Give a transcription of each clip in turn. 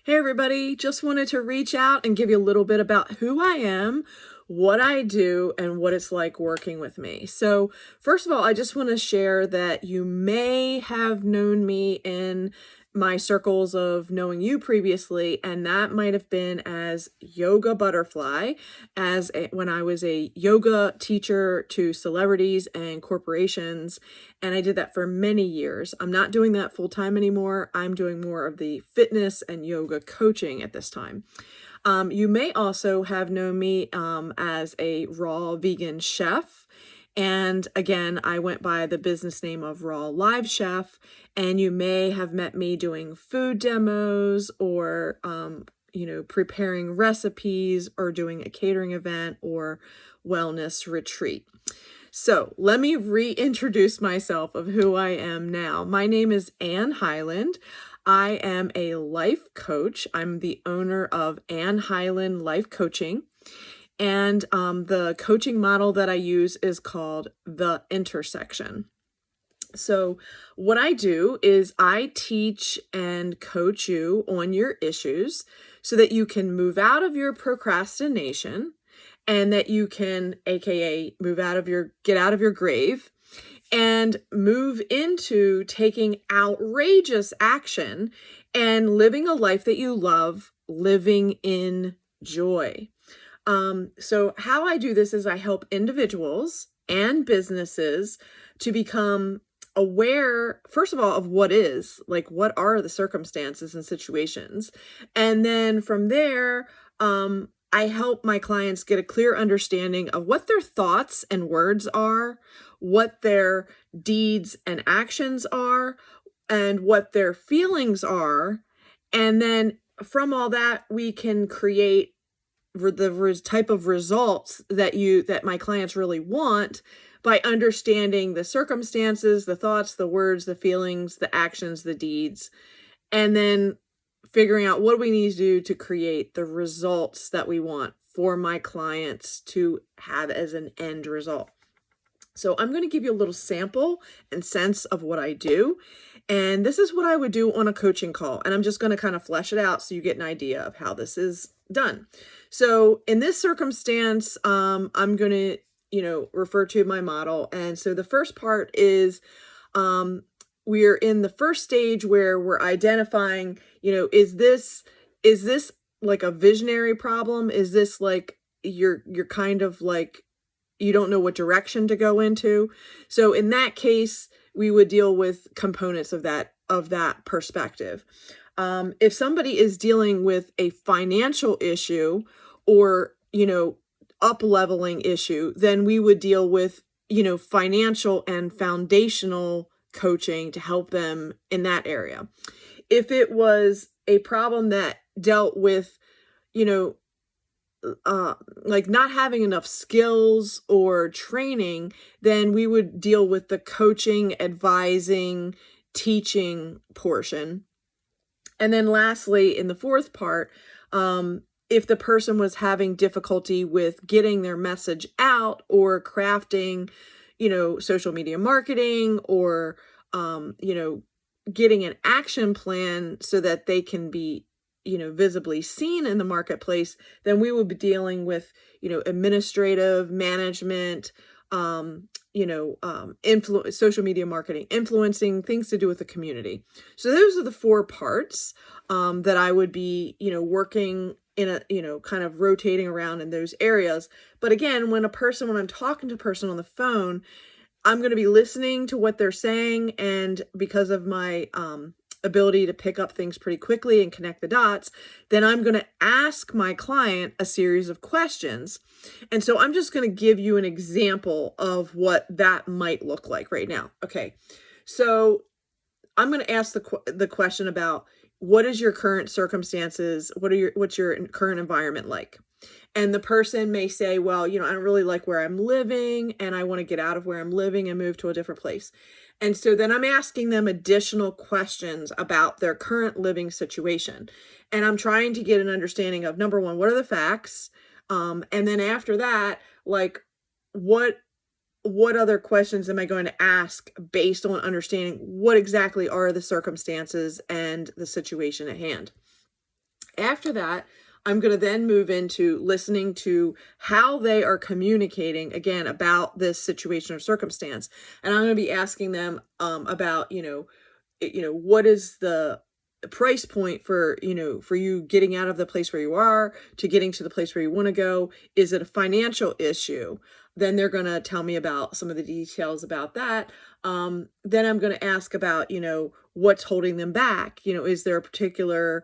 Hey everybody, just wanted to reach out and give you a little bit about who I am, what I do, and what it's like working with me. So first of all, I just want to share that you may have known me in my circles of knowing you previously, and that might have been as Yoga Butterfly, when I was a yoga teacher to celebrities and corporations, and I did that for many years. I'm not doing that full time anymore. I'm doing more of the fitness and yoga coaching at this time. You may also have known me as a raw vegan chef. And again, I went by the business name of Raw Live Chef. And you may have met me doing food demos or, preparing recipes or doing a catering event or wellness retreat. So let me reintroduce myself of who I am now. My name is Ann Hyland. I am a life coach. I'm the owner of Ann Hyland Life Coaching. And the coaching model that I use is called The Intersection. So what I do is I teach and coach you on your issues so that you can move out of your procrastination and that you can, AKA, get out of your grave and move into taking outrageous action and living a life that you love, living in joy. So how I do this is I help individuals and businesses to become aware, first of all, of what are the circumstances and situations. And then from there, I help my clients get a clear understanding of what their thoughts and words are, what their deeds and actions are, and what their feelings are. And then from all that, we can create the type of results that my clients really want by understanding the circumstances, the thoughts, the words, the feelings, the actions, the deeds, and then figuring out what we need to do to create the results that we want for my clients to have as an end result. So I'm going to give you a little sample and sense of what I do. And this is what I would do on a coaching call. And I'm just going to kind of flesh it out so you get an idea of how this is done. So in this circumstance, I'm going to, refer to my model. And so the first part is we're in the first stage where we're identifying, is this like a visionary problem? Is this like you're kind of like, you don't know what direction to go into? So in that case, we would deal with components of that perspective. If somebody is dealing with a financial issue or, up-leveling issue, then we would deal with, financial and foundational coaching to help them in that area. If it was a problem that dealt with, like not having enough skills or training, then we would deal with the coaching, advising, teaching portion. And then lastly, in the fourth part, if the person was having difficulty with getting their message out or crafting, social media marketing or, getting an action plan so that they can be, visibly seen in the marketplace, then we would be dealing with, administrative management, social media marketing, influencing, things to do with the community. So those are the four parts that I would be, working in a, kind of rotating around in those areas. But again, when I'm talking to a person on the phone, I'm going to be listening to what they're saying. And because of my ability to pick up things pretty quickly and connect the dots, then I'm going to ask my client a series of questions. And so I'm just going to give you an example of what that might look like right now. Okay. So I'm going to ask the question about what is your current circumstances? What's your current environment like? And the person may say, well, I don't really like where I'm living and I want to get out of where I'm living and move to a different place. And so then I'm asking them additional questions about their current living situation. And I'm trying to get an understanding of, number one, what are the facts? And then after that, like what other questions am I going to ask based on understanding what exactly are the circumstances and the situation at hand? After that, I'm going to then move into listening to how they are communicating again about this situation or circumstance. And I'm going to be asking them about, what is the price point for, for you getting out of the place where you are to getting to the place where you want to go? Is it a financial issue? Then they're going to tell me about some of the details about that. Then I'm going to ask about, what's holding them back? Is there a particular,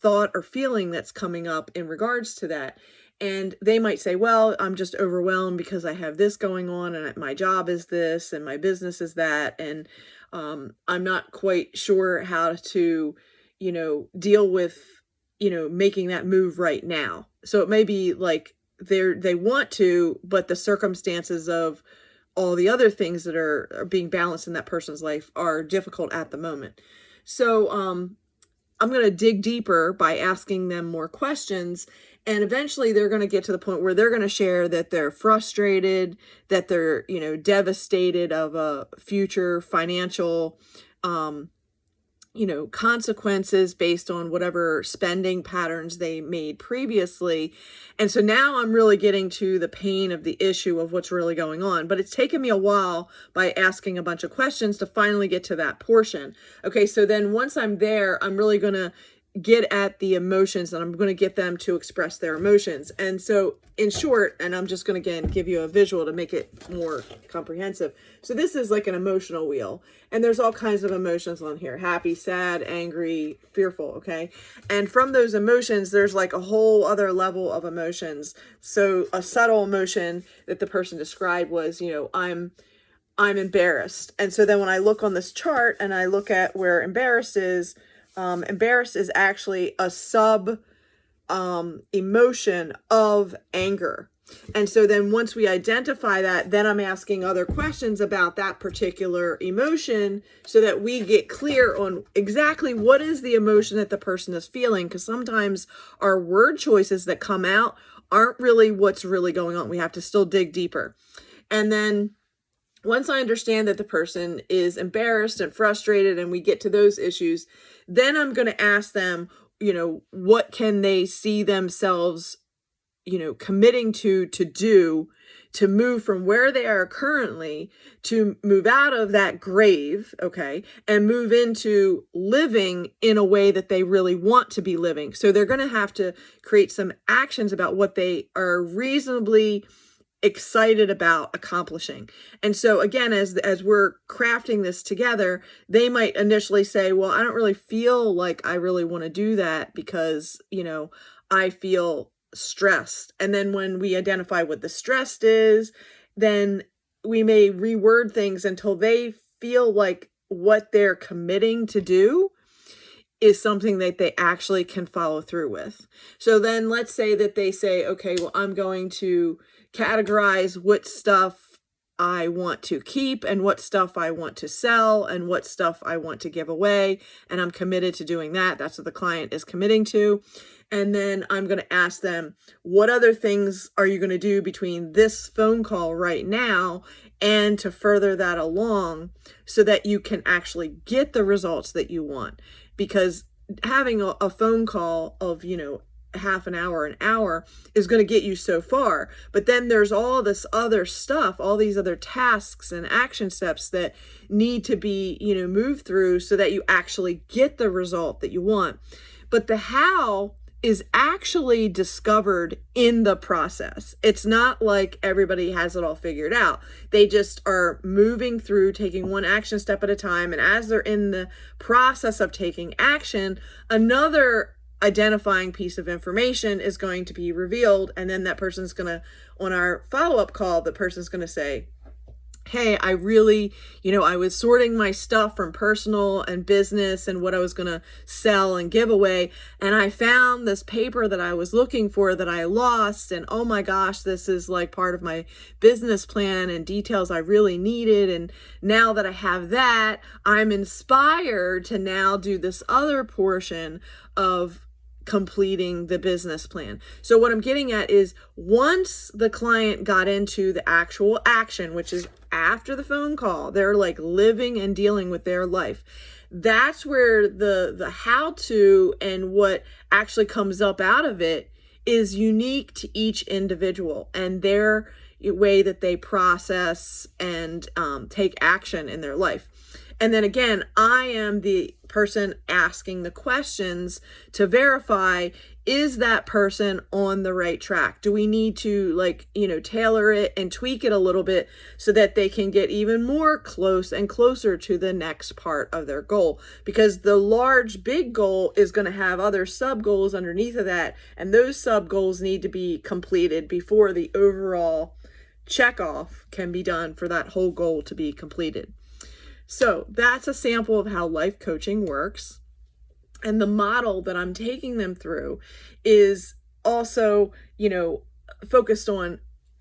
thought or feeling that's coming up in regards to that? And they might say, well, I'm just overwhelmed because I have this going on and my job is this and my business is that. And I'm not quite sure how to, deal with, making that move right now. So it may be like they want to, but the circumstances of all the other things that are being balanced in that person's life are difficult at the moment. So I'm going to dig deeper by asking them more questions. And eventually they're going to get to the point where they're going to share that they're frustrated, that they're, devastated of a future financial, consequences based on whatever spending patterns they made previously. And so now I'm really getting to the pain of the issue of what's really going on. But it's taken me a while by asking a bunch of questions to finally get to that portion. Okay, so then once I'm there, I'm really going to get at the emotions and I'm going to get them to express their emotions. And so in short, and I'm just going to again give you a visual to make it more comprehensive. So this is like an emotional wheel and there's all kinds of emotions on here: happy, sad, angry, fearful. Okay. And from those emotions, there's like a whole other level of emotions. So a subtle emotion that the person described was, I'm embarrassed. And so then when I look on this chart and I look at where embarrassed is actually a sub emotion of anger. And so then once we identify that, then I'm asking other questions about that particular emotion so that we get clear on exactly what is the emotion that the person is feeling. Because sometimes our word choices that come out aren't really what's really going on. We have to still dig deeper. And then once I understand that the person is embarrassed and frustrated and we get to those issues, then I'm going to ask them, what can they see themselves, committing to do to move from where they are currently to move out of that grave, okay, and move into living in a way that they really want to be living. So they're going to have to create some actions about what they are reasonably excited about accomplishing. And so again, as we're crafting this together, they might initially say, well, I don't really feel like I really want to do that because, I feel stressed. And then when we identify what the stress is, then we may reword things until they feel like what they're committing to do is something that they actually can follow through with. So then let's say that they say, okay, well, I'm going to categorize what stuff I want to keep and what stuff I want to sell and what stuff I want to give away. And I'm committed to doing that. That's what the client is committing to. And then I'm going to ask them, what other things are you going to do between this phone call right now and to further that along so that you can actually get the results that you want? Because having a phone call of, half an hour, an hour is going to get you so far. But then there's all this other stuff, all these other tasks and action steps that need to be, moved through so that you actually get the result that you want. But the how is actually discovered in the process. It's not like everybody has it all figured out. They just are moving through, taking one action step at a time. And as they're in the process of taking action, another identifying piece of information is going to be revealed. And then that person's going to, on our follow-up call, the person's going to say, hey, I really, I was sorting my stuff from personal and business and what I was going to sell and give away. And I found this paper that I was looking for that I lost. And oh my gosh, this is like part of my business plan and details I really needed. And now that I have that, I'm inspired to now do this other portion of completing the business plan. So what I'm getting at is once the client got into the actual action, which is after the phone call, they're like living and dealing with their life. that's where the how to and what actually comes up out of it is unique to each individual and their way that they process and take action in their life. And then again, I am the person asking the questions to verify, is that person on the right track? Do we need to tailor it and tweak it a little bit so that they can get even more close and closer to the next part of their goal? Because the large, big goal is going to have other sub goals underneath of that. And those sub goals need to be completed before the overall check off can be done for that whole goal to be completed. So that's a sample of how life coaching works. And the model that I'm taking them through is also, focused on,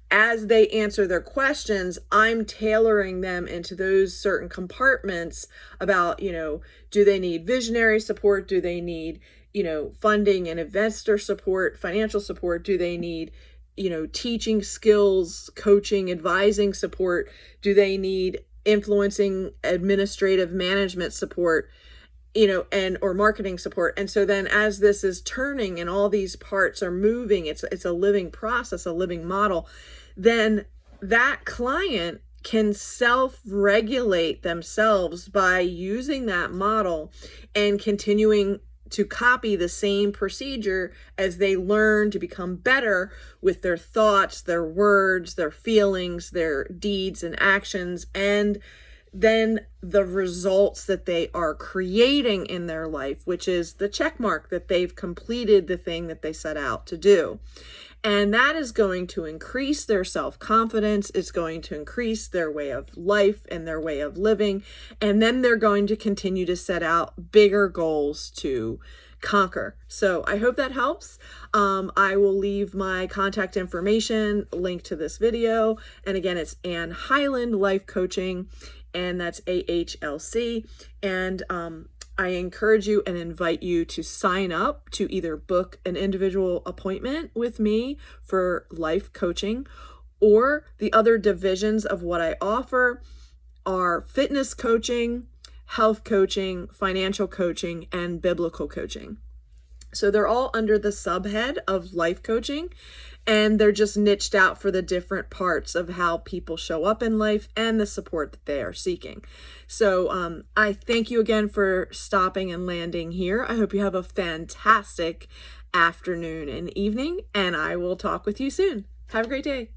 as they answer their questions, I'm tailoring them into those certain compartments about, do they need visionary support? Do they need, funding and investor support, financial support? Do they need, teaching skills, coaching, advising support? Do they need influencing, administrative management support, or marketing support? And so then as this is turning and all these parts are moving, it's a living process, a living model, then that client can self-regulate themselves by using that model and continuing to copy the same procedure as they learn to become better with their thoughts, their words, their feelings, their deeds and actions, and then the results that they are creating in their life, which is the check mark that they've completed the thing that they set out to do. And that is going to increase their self-confidence. It's going to increase their way of life and their way of living. And then they're going to continue to set out bigger goals to conquer. So I hope that helps. I will leave my contact information linked to this video. And again, it's Hyland Life Coaching, and that's AHLC. And I encourage you and invite you to sign up to either book an individual appointment with me for life coaching, or the other divisions of what I offer are fitness coaching, health coaching, financial coaching, and biblical coaching. So they're all under the subhead of life coaching, and they're just niched out for the different parts of how people show up in life and the support that they are seeking. So I thank you again for stopping and landing here. I hope you have a fantastic afternoon and evening, and I will talk with you soon. Have a great day.